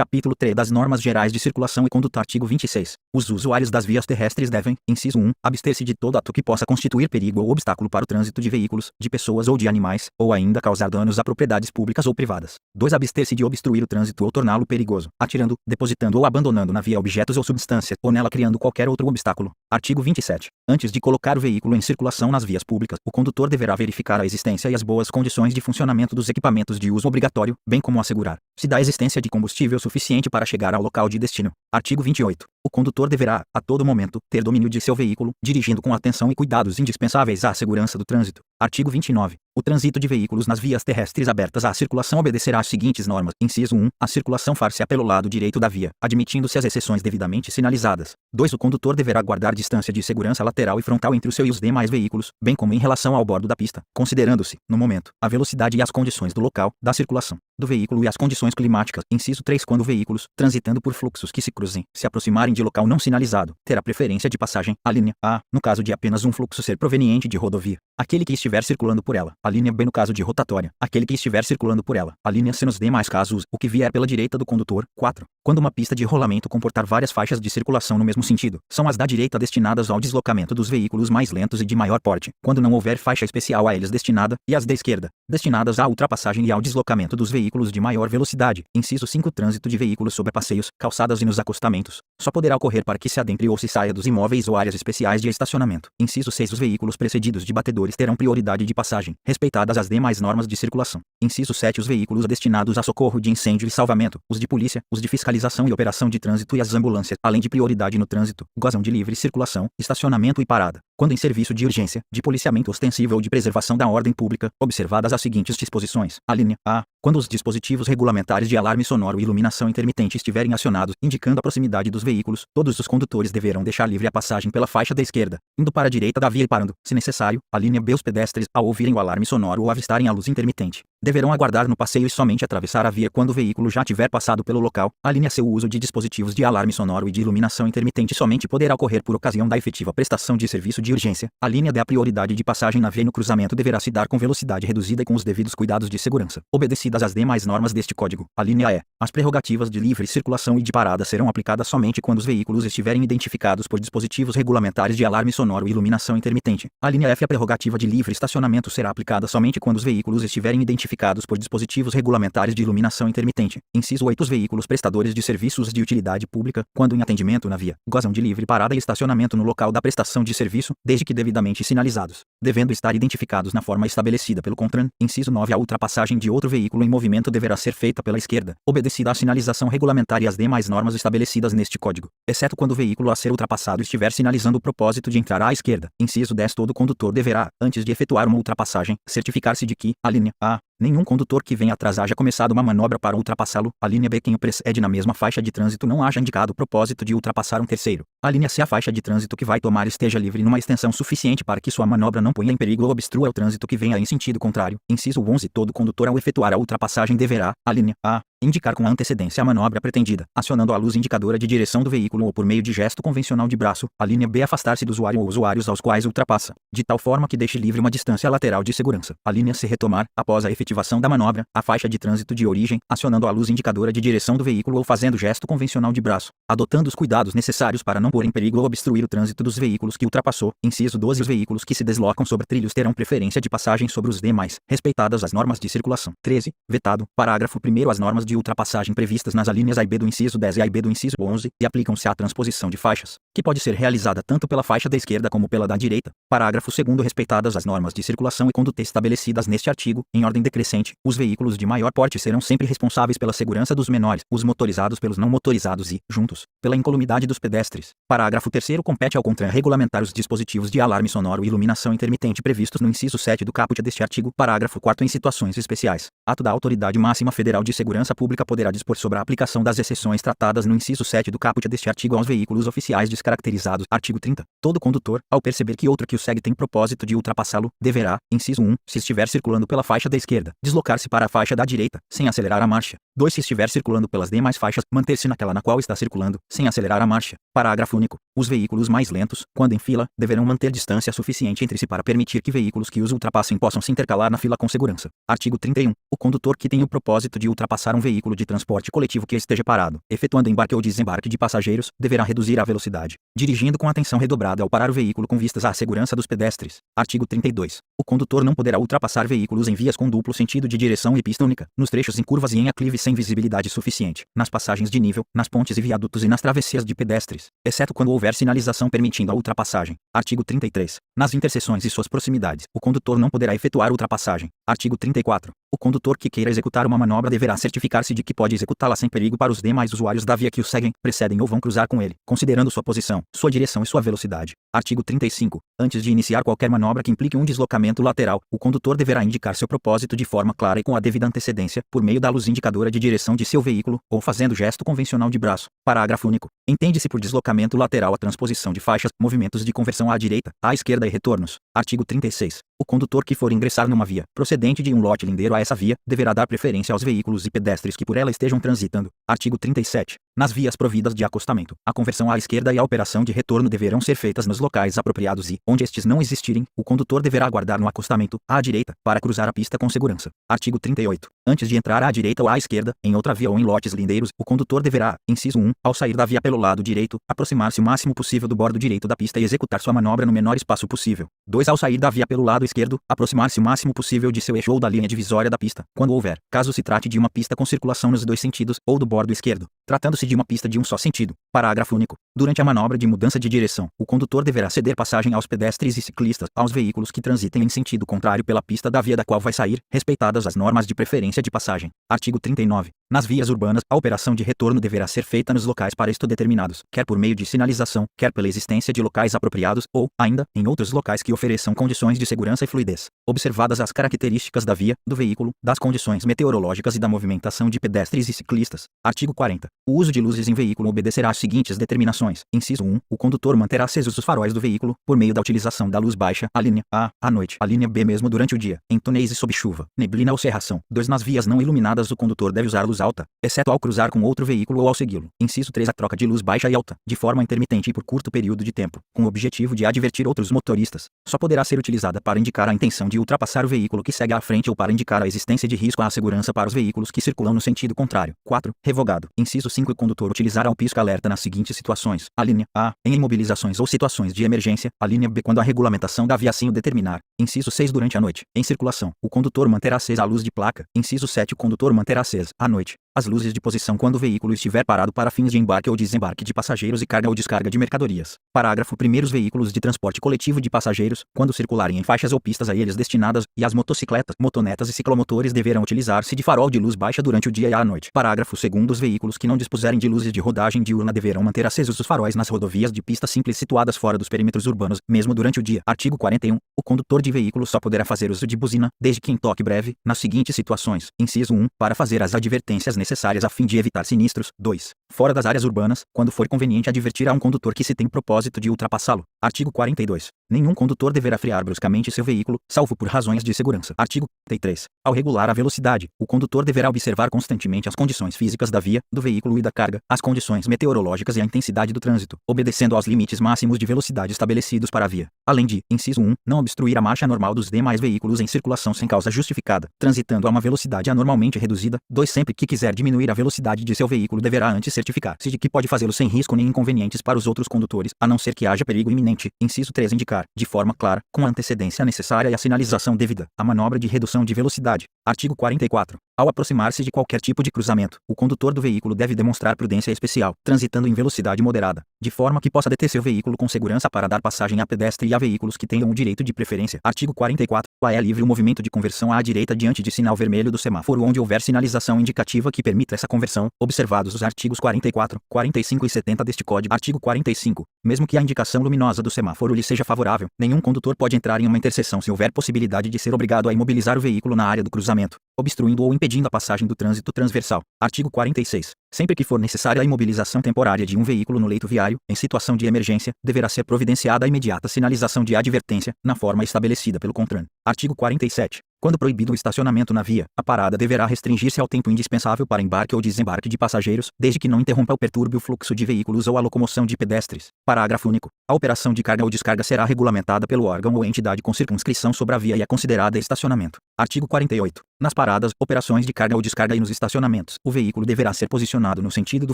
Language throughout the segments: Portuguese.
Capítulo 3 das Normas Gerais de Circulação e Conduta. Artigo 26. Os usuários das vias terrestres devem, inciso 1, abster-se de todo ato que possa constituir perigo ou obstáculo para o trânsito de veículos, de pessoas ou de animais, ou ainda causar danos a propriedades públicas ou privadas. 2. Abster-se de obstruir o trânsito ou torná-lo perigoso, atirando, depositando ou abandonando na via objetos ou substâncias, ou nela criando qualquer outro obstáculo. Artigo 27. Antes de colocar o veículo em circulação nas vias públicas, o condutor deverá verificar a existência e as boas condições de funcionamento dos equipamentos de uso obrigatório, bem como assegurar se da existência de combustível suficiente para chegar ao local de destino. Artigo 28. O condutor deverá, a todo momento, ter domínio de seu veículo, dirigindo com atenção e cuidados indispensáveis à segurança do trânsito. Artigo 29. O trânsito de veículos nas vias terrestres abertas à circulação obedecerá às seguintes normas. Inciso 1. A circulação far-se-á pelo lado direito da via, admitindo-se as exceções devidamente sinalizadas. 2. O condutor deverá guardar distância de segurança lateral e frontal entre o seu e os demais veículos, bem como em relação ao bordo da pista, considerando-se, no momento, a velocidade e as condições do local, da circulação, do veículo e as condições climáticas. Inciso 3. Quando veículos, transitando por fluxos que se cruzem, se aproximarem de local não sinalizado, terá preferência de passagem, a linha A, no caso de apenas um fluxo ser proveniente de rodovia, aquele que estiver circulando por ela, a linha B no caso de rotatória, aquele que estiver circulando por ela, a linha C nos demais casos, o que vier pela direita do condutor. 4. Quando uma pista de rolamento comportar várias faixas de circulação no mesmo sentido, são as da direita destinadas ao deslocamento dos veículos mais lentos e de maior porte, quando não houver faixa especial a eles destinada, e as da esquerda, destinadas à ultrapassagem e ao deslocamento dos veículos de maior velocidade. Inciso 5. O trânsito de veículos sobre passeios, calçadas e nos acostamentos, só poderá ocorrer para que se adentre ou se saia dos imóveis ou áreas especiais de estacionamento. Inciso 6. Os veículos precedidos de batedores terão prioridade de passagem, respeitadas as demais normas de circulação. Inciso 7. Os veículos destinados a socorro de incêndio e salvamento, os de polícia, os de fiscalização e operação de trânsito e as ambulâncias, além de prioridade no trânsito, gozam de livre circulação, estacionamento e parada, quando em serviço de urgência, de policiamento ostensivo ou de preservação da ordem pública, observadas as seguintes disposições. A linha A. Quando os dispositivos regulamentares de alarme sonoro e iluminação intermitente estiverem acionados, indicando a proximidade dos veículos, todos os condutores deverão deixar livre a passagem pela faixa da esquerda, indo para a direita da via e parando, se necessário. A linha B. Os pedestres, ao ouvirem o alarme sonoro ou avistarem a luz intermitente, deverão aguardar no passeio e somente atravessar a via quando o veículo já tiver passado pelo local. A linha C. O uso de dispositivos de alarme sonoro e de iluminação intermitente somente poderá ocorrer por ocasião da efetiva prestação de serviço de urgência. A linha D. A prioridade de passagem na via e no cruzamento deverá se dar com velocidade reduzida e com os devidos cuidados de segurança, obedecidas as demais normas deste código. A linha E. As prerrogativas de livre circulação e de parada serão aplicadas somente quando os veículos estiverem identificados por dispositivos regulamentares de alarme sonoro e iluminação intermitente. A linha F. A prerrogativa de livre estacionamento será aplicada somente quando os veículos estiverem identificados por dispositivos regulamentares de iluminação intermitente. Inciso 8. Os veículos prestadores de serviços de utilidade pública, quando em atendimento na via, gozam de livre parada e estacionamento no local da prestação de serviço, desde que devidamente sinalizados, devendo estar identificados na forma estabelecida pelo CONTRAN. Inciso 9. A ultrapassagem de outro veículo em movimento deverá ser feita pela esquerda, obedecida a sinalização regulamentar e as demais normas estabelecidas neste código, exceto quando o veículo a ser ultrapassado estiver sinalizando o propósito de entrar à esquerda. Inciso 10. Todo condutor deverá, antes de efetuar uma ultrapassagem, certificar-se de que, a linha A, nenhum condutor que venha atrás haja começado uma manobra para ultrapassá-lo. A linha B. Quem o precede na mesma faixa de trânsito não haja indicado o propósito de ultrapassar um terceiro. A linha C. A faixa de trânsito que vai tomar esteja livre numa extensão suficiente para que sua manobra não ponha em perigo ou obstrua o trânsito que venha em sentido contrário. Inciso 11. Todo condutor ao efetuar a ultrapassagem deverá, a linha A, indicar com antecedência a manobra pretendida, acionando a luz indicadora de direção do veículo ou por meio de gesto convencional de braço. A linha B. Afastar-se do usuário ou usuários aos quais ultrapassa, de tal forma que deixe livre uma distância lateral de segurança. A linha C. Retomar, após a efetivação da manobra, a faixa de trânsito de origem, acionando a luz indicadora de direção do veículo ou fazendo gesto convencional de braço, adotando os cuidados necessários para não pôr em perigo ou obstruir o trânsito dos veículos que ultrapassou. Inciso 12. Os veículos que se deslocam sobre trilhos terão preferência de passagem sobre os demais, respeitadas as normas de circulação. 13. Vetado. Parágrafo 1º. As normas de ultrapassagem previstas nas alíneas A e B do inciso 10 e A e B do inciso 11 e aplicam-se à transposição de faixas, que pode ser realizada tanto pela faixa da esquerda como pela da direita. Parágrafo 2º. Respeitadas as normas de circulação e conduta estabelecidas neste artigo, em ordem decrescente, os veículos de maior porte serão sempre responsáveis pela segurança dos menores, os motorizados pelos não motorizados e, juntos, pela incolumidade dos pedestres. Parágrafo 3º. Compete ao CONTRAN regulamentar os dispositivos de alarme sonoro e iluminação intermitente previstos no inciso 7 do caput deste artigo. Parágrafo 4º. Em situações especiais, ato da Autoridade Máxima Federal de Segurança Pública poderá dispor sobre a aplicação das exceções tratadas no inciso 7 do caput deste artigo aos veículos oficiais descaracterizados. Artigo 30. Todo condutor, ao perceber que outro que o segue tem propósito de ultrapassá-lo, deverá, inciso 1, se estiver circulando pela faixa da esquerda, deslocar-se para a faixa da direita, sem acelerar a marcha. 2. Se estiver circulando pelas demais faixas, manter-se naquela na qual está circulando, sem acelerar a marcha. Parágrafo único. Os veículos mais lentos, quando em fila, deverão manter distância suficiente entre si para permitir que veículos que os ultrapassem possam se intercalar na fila com segurança. Artigo 31. O condutor que tem o propósito de ultrapassar um veículo veículo de transporte coletivo que esteja parado, efetuando embarque ou desembarque de passageiros, deverá reduzir a velocidade, dirigindo com atenção redobrada ao parar o veículo com vistas à segurança dos pedestres. Artigo 32. O condutor não poderá ultrapassar veículos em vias com duplo sentido de direção e pista única, nos trechos em curvas e em aclive sem visibilidade suficiente, nas passagens de nível, nas pontes e viadutos e nas travessias de pedestres, exceto quando houver sinalização permitindo a ultrapassagem. Artigo 33. Nas interseções e suas proximidades, o condutor não poderá efetuar ultrapassagem. Artigo 34. O condutor que queira executar uma manobra deverá certificar-se de que pode executá-la sem perigo para os demais usuários da via que o seguem, precedem ou vão cruzar com ele, considerando sua posição, sua direção e sua velocidade. Artigo 35. Antes de iniciar qualquer manobra que implique um deslocamento lateral, o condutor deverá indicar seu propósito de forma clara e com a devida antecedência, por meio da luz indicadora de direção de seu veículo, ou fazendo gesto convencional de braço. Parágrafo único. Entende-se por deslocamento lateral a transposição de faixas, movimentos de conversão à direita, à esquerda e retornos. Artigo 36. O condutor que for ingressar numa via, procedente de um lote lindeiro a essa via, deverá dar preferência aos veículos e pedestres que por ela estejam transitando. Artigo 37. Nas vias providas de acostamento, a conversão à esquerda e a operação de retorno deverão ser feitas nos locais apropriados e, onde estes não existirem, o condutor deverá aguardar no acostamento, à direita, para cruzar a pista com segurança. Artigo 38. Antes de entrar à direita ou à esquerda, em outra via ou em lotes lindeiros, o condutor deverá, inciso 1, ao sair da via pelo lado direito, aproximar-se o máximo possível do bordo direito da pista e executar sua manobra no menor espaço possível. 2. Ao sair da via pelo lado esquerdo, aproximar-se o máximo possível de seu eixo ou da linha divisória da pista, quando houver, caso se trate de uma pista com circulação nos dois sentidos, ou do bordo esquerdo, tratando-se de uma pista de um só sentido. Parágrafo único. Durante a manobra de mudança de direção, o condutor deverá ceder passagem aos pedestres e ciclistas, aos veículos que transitem em sentido contrário pela pista da via da qual vai sair, respeitadas as normas de preferência de passagem. Artigo 39. Nas vias urbanas, a operação de retorno deverá ser feita nos locais para isto determinados, quer por meio de sinalização, quer pela existência de locais apropriados, ou, ainda, em outros locais que ofereçam condições de segurança e fluidez, observadas as características da via, do veículo, das condições meteorológicas e da movimentação de pedestres e ciclistas. Artigo 40. O uso de luzes em veículo obedecerá às seguintes determinações. Inciso 1. O condutor manterá acesos os faróis do veículo, por meio da utilização da luz baixa, a linha A, à noite, a linha B mesmo durante o dia, em túneis e sob chuva, neblina ou cerração. 2. Nas vias não iluminadas o condutor deve usar luz alta, exceto ao cruzar com outro veículo ou ao segui-lo. Inciso 3. A troca de luz baixa e alta, de forma intermitente e por curto período de tempo, com o objetivo de advertir outros motoristas, só poderá ser utilizada para indicar a intenção de ultrapassar o veículo que segue à frente ou para indicar a existência de risco à segurança para os veículos que circulam no sentido contrário. 4. Revogado. Inciso 5. O condutor utilizará o pisca-alerta nas seguintes situações. A linha A, em imobilizações ou situações de emergência. A linha B, quando a regulamentação da via assim o determinar. Inciso 6. Durante a noite. Em circulação, o condutor manterá acesa a luz de placa. Inciso 7. O condutor manterá acesa, à noite, as luzes de posição quando o veículo estiver parado para fins de embarque ou desembarque de passageiros e carga ou descarga de mercadorias. Parágrafo 1. Os veículos de transporte coletivo de passageiros, quando circularem em faixas ou pistas a eles destinadas, e as motocicletas, motonetas e ciclomotores deverão utilizar-se de farol de luz baixa durante o dia e à noite. Parágrafo 2. Os veículos que não dispuserem de luzes de rodagem diurna deverão manter acesos os faróis nas rodovias de pista simples situadas fora dos perímetros urbanos, mesmo durante o dia. Artigo 41. O condutor de veículo só poderá fazer uso de buzina, desde que em toque breve, nas seguintes situações. Inciso 1. Para fazer as advertências necessárias a fim de evitar sinistros. 2. Fora das áreas urbanas, quando for conveniente advertir a um condutor que se tem propósito de ultrapassá-lo. Artigo 42. Nenhum condutor deverá frear bruscamente seu veículo, salvo por razões de segurança. Artigo 43. Ao regular a velocidade, o condutor deverá observar constantemente as condições físicas da via, do veículo e da carga, as condições meteorológicas e a intensidade do trânsito, obedecendo aos limites máximos de velocidade estabelecidos para a via. Além de, inciso 1, não obstruir a marcha normal dos demais veículos em circulação sem causa justificada, transitando a uma velocidade anormalmente reduzida. 2. Sempre que quiser diminuir a velocidade de seu veículo deverá antes certificar-se de que pode fazê-lo sem risco nem inconvenientes para os outros condutores, a não ser que haja perigo iminente. Inciso 3. Indicar, de forma clara, com a antecedência necessária e a sinalização devida, a manobra de redução de velocidade. Artigo 44. Ao aproximar-se de qualquer tipo de cruzamento, o condutor do veículo deve demonstrar prudência especial, transitando em velocidade moderada, de forma que possa deter seu veículo com segurança para dar passagem a pedestre e a veículos que tenham o direito de preferência. Artigo 44. É livre o movimento de conversão à direita diante de sinal vermelho do semáforo onde houver sinalização indicativa que permita essa conversão, observados os artigos 44, 45 e 70 deste Código. Artigo 45. Mesmo que a indicação luminosa do semáforo lhe seja favorável, nenhum condutor pode entrar em uma interseção se houver possibilidade de ser obrigado a imobilizar o veículo na área do cruzamento, obstruindo ou impedindo a passagem do trânsito transversal. Artigo 46. Sempre que for necessária a imobilização temporária de um veículo no leito viário, em situação de emergência, deverá ser providenciada a imediata sinalização de advertência, na forma estabelecida pelo CONTRAN. Artigo 47. Quando proibido o estacionamento na via, a parada deverá restringir-se ao tempo indispensável para embarque ou desembarque de passageiros, desde que não interrompa ou perturbe o fluxo de veículos ou a locomoção de pedestres. Parágrafo único. A operação de carga ou descarga será regulamentada pelo órgão ou entidade com circunscrição sobre a via e é considerada estacionamento. Artigo 48. Nas paradas, operações de carga ou descarga e nos estacionamentos, o veículo deverá ser posicionado no sentido do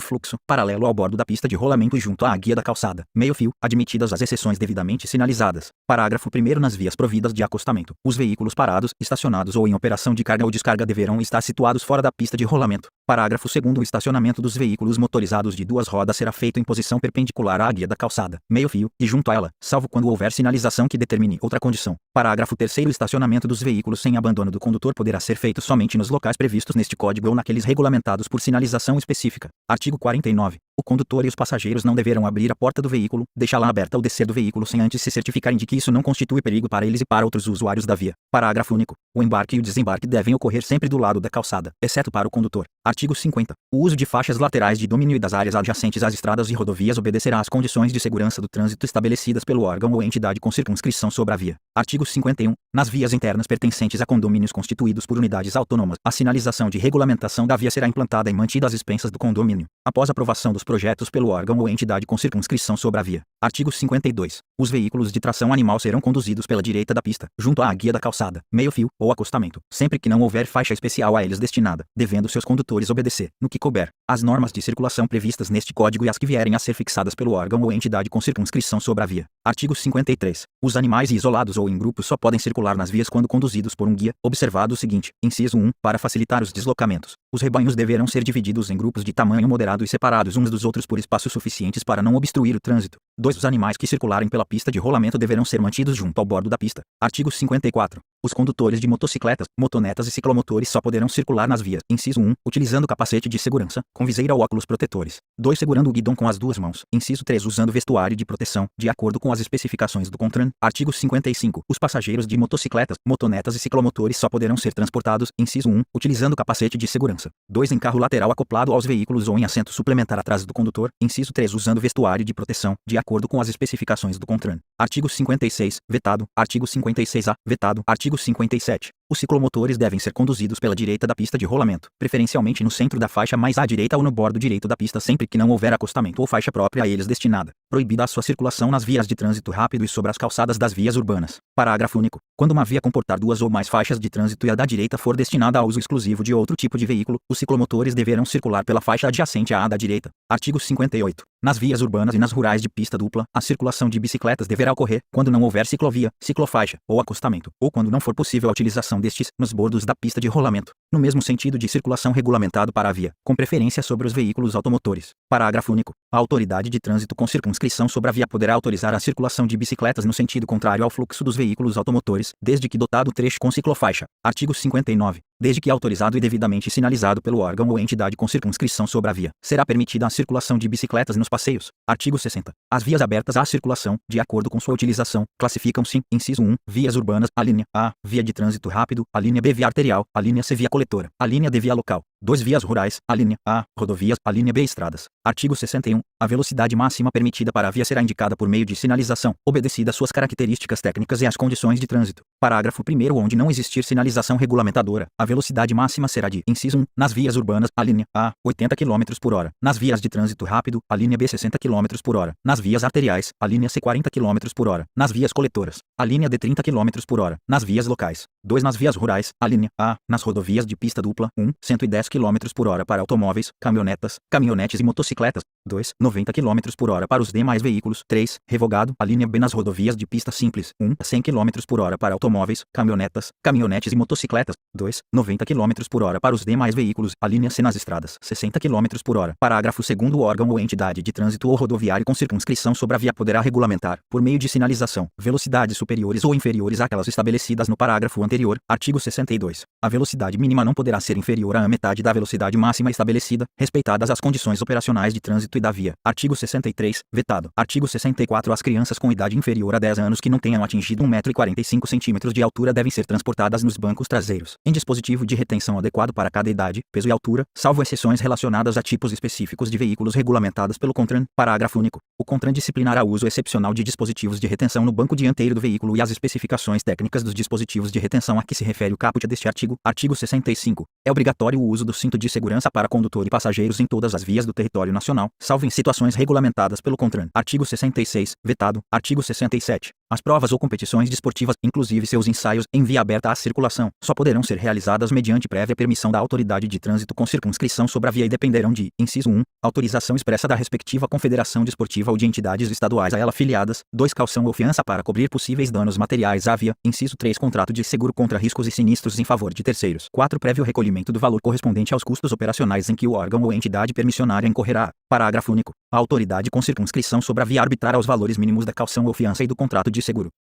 fluxo, paralelo ao bordo da pista de rolamento e junto à guia da calçada, meio-fio, admitidas as exceções devidamente sinalizadas. Parágrafo 1º. Nas vias providas de acostamento, os veículos parados, estacionados ou em operação de carga ou descarga deverão estar situados fora da pista de rolamento. Parágrafo 2º. O estacionamento dos veículos motorizados de duas rodas será feito em posição perpendicular à guia da calçada, meio-fio, e junto a ela, salvo quando houver sinalização que determine outra condição. Parágrafo 3º. O estacionamento dos veículos sem abandono do condutor poderá ser feito somente nos locais previstos neste código ou naqueles regulamentados por sinalização específica. Artigo 49. O condutor e os passageiros não deverão abrir a porta do veículo, deixá-la aberta ao descer do veículo sem antes se certificarem de que isso não constitui perigo para eles e para outros usuários da via. Parágrafo único. O embarque e o desembarque devem ocorrer sempre do lado da calçada, exceto para o condutor. Artigo 50. O uso de faixas laterais de domínio e das áreas adjacentes às estradas e rodovias obedecerá às condições de segurança do trânsito estabelecidas pelo órgão ou entidade com circunscrição sobre a via. Artigo 51. Nas vias internas pertencentes a condomínios constituídos por unidades autônomas, a sinalização de regulamentação da via será implantada e mantida às expensas do condomínio, após aprovação dos projetos pelo órgão ou entidade com circunscrição sobre a via. Artigo 52. Os veículos de tração animal serão conduzidos pela direita da pista, junto à guia da calçada, meio-fio ou acostamento, sempre que não houver faixa especial a eles destinada, devendo seus condutores obedecer, no que couber, às normas de circulação previstas neste código e as que vierem a ser fixadas pelo órgão ou entidade com circunscrição sobre a via. Artigo 53. Os animais isolados ou em grupos só podem circular nas vias quando conduzidos por um guia, observado o seguinte, inciso 1, para facilitar os deslocamentos. Os rebanhos deverão ser divididos em grupos de tamanho moderado e separados uns dos outros por espaços suficientes para não obstruir o trânsito. 2. Os animais que circularem pela pista de rolamento deverão ser mantidos junto ao bordo da pista. Artigo 54. Os condutores de motocicletas, motonetas e ciclomotores só poderão circular nas vias. Inciso 1, utilizando capacete de segurança, com viseira ou óculos protetores. 2. Segurando o guidão com as duas mãos. Inciso 3, usando vestuário de proteção, de acordo com as especificações do CONTRAN. Artigo 55. Os passageiros de motocicletas, motonetas e ciclomotores só poderão ser transportados. Inciso 1, utilizando capacete de segurança. 2. Em carro lateral acoplado aos veículos ou em assento suplementar atrás do condutor. Inciso 3, usando vestuário de proteção, de acordo com as especificações do CONTRAN. Artigo 56. Vetado. Artigo 56A. Vetado. Artigo 57. Os ciclomotores devem ser conduzidos pela direita da pista de rolamento, preferencialmente no centro da faixa mais à direita ou no bordo direito da pista sempre que não houver acostamento ou faixa própria a eles destinada. Proibida a sua circulação nas vias de trânsito rápido e sobre as calçadas das vias urbanas. Parágrafo único. Quando uma via comportar duas ou mais faixas de trânsito e a da direita for destinada a uso exclusivo de outro tipo de veículo, os ciclomotores deverão circular pela faixa adjacente à da direita. Artigo 58. Nas vias urbanas e nas rurais de pista dupla, a circulação de bicicletas deverá ocorrer quando não houver ciclovia, ciclofaixa ou acostamento, ou quando não for possível a utilização destes nos bordos da pista de rolamento, no mesmo sentido de circulação regulamentado para a via, com preferência sobre os veículos automotores. Parágrafo único. A autoridade de trânsito com circunscrição sobre a via poderá autorizar a circulação de bicicletas no sentido contrário ao fluxo dos veículos automotores, desde que dotado o trecho com ciclofaixa. Artigo 59. Desde que autorizado e devidamente sinalizado pelo órgão ou entidade com circunscrição sobre a via, será permitida a circulação de bicicletas nos passeios. Artigo 60. As vias abertas à circulação, de acordo com sua utilização, classificam-se: inciso 1, vias urbanas, a linha A, via de trânsito rápido, a linha B, via arterial, a linha C, via coletora, a linha D, via local. 2. Vias rurais, a linha A, rodovias, a linha B, estradas. Artigo 61. A velocidade máxima permitida para a via será indicada por meio de sinalização, obedecida às suas características técnicas e às condições de trânsito. Parágrafo 1º. Onde não existir sinalização regulamentadora, a velocidade máxima será de: inciso 1, nas vias urbanas, a linha A, 80 km por hora, nas vias de trânsito rápido, a linha B, 60 km por hora, nas vias arteriais, a linha C, 40 km por hora, nas vias coletoras, a linha D, 30 km por hora, nas vias locais. 2. Nas vias rurais, a linha A, nas rodovias de pista dupla, 1, 110 km por hora para automóveis, caminhonetas, caminhonetes e motocicletas. 2, 90 km por hora para os demais veículos. 3, revogado, a linha B nas rodovias de pista simples, 1, 100 km por hora para automóveis, caminhonetas, caminhonetes e motocicletas. 2, 90 km por hora para os demais veículos, a linha C nas estradas, 60 km por hora. Parágrafo 2º. O órgão ou entidade de trânsito ou rodoviário com circunscrição sobre a via poderá regulamentar, por meio de sinalização, velocidades superiores ou inferiores àquelas estabelecidas no parágrafo anterior. Artigo 62. A velocidade mínima não poderá ser inferior à metade da velocidade máxima estabelecida, respeitadas as condições operacionais de trânsito e da via. Artigo 63. Vetado. Artigo 64. As crianças com idade inferior a 10 anos que não tenham atingido 1,45 m de altura devem ser transportadas nos bancos traseiros, em dispositivo de retenção adequado para cada idade, peso e altura, salvo exceções relacionadas a tipos específicos de veículos regulamentadas pelo CONTRAN. Parágrafo único. O CONTRAN disciplinará o uso excepcional de dispositivos de retenção no banco dianteiro do veículo e as especificações técnicas dos dispositivos de retenção a que se refere o caput deste artigo. Artigo 65. É obrigatório o uso do cinto de segurança para condutor e passageiros em todas as vias do território nacional, salvo em situações regulamentadas pelo CONTRAN. Artigo 66. Vetado. Artigo 67. As provas ou competições desportivas, inclusive seus ensaios em via aberta à circulação, só poderão ser realizadas mediante prévia permissão da autoridade de trânsito com circunscrição sobre a via e dependerão de, inciso 1, autorização expressa da respectiva confederação desportiva ou de entidades estaduais a ela filiadas. 2. Caução ou fiança para cobrir possíveis danos materiais à via. Inciso 3. Contrato de seguro contra riscos e sinistros em favor de terceiros. 4. Prévio recolhimento do valor correspondente aos custos operacionais em que o órgão ou entidade permissionária incorrerá. Parágrafo único. A autoridade com circunscrição sobre a via arbitrará os valores mínimos da caução ou fiança e do contrato de seguro.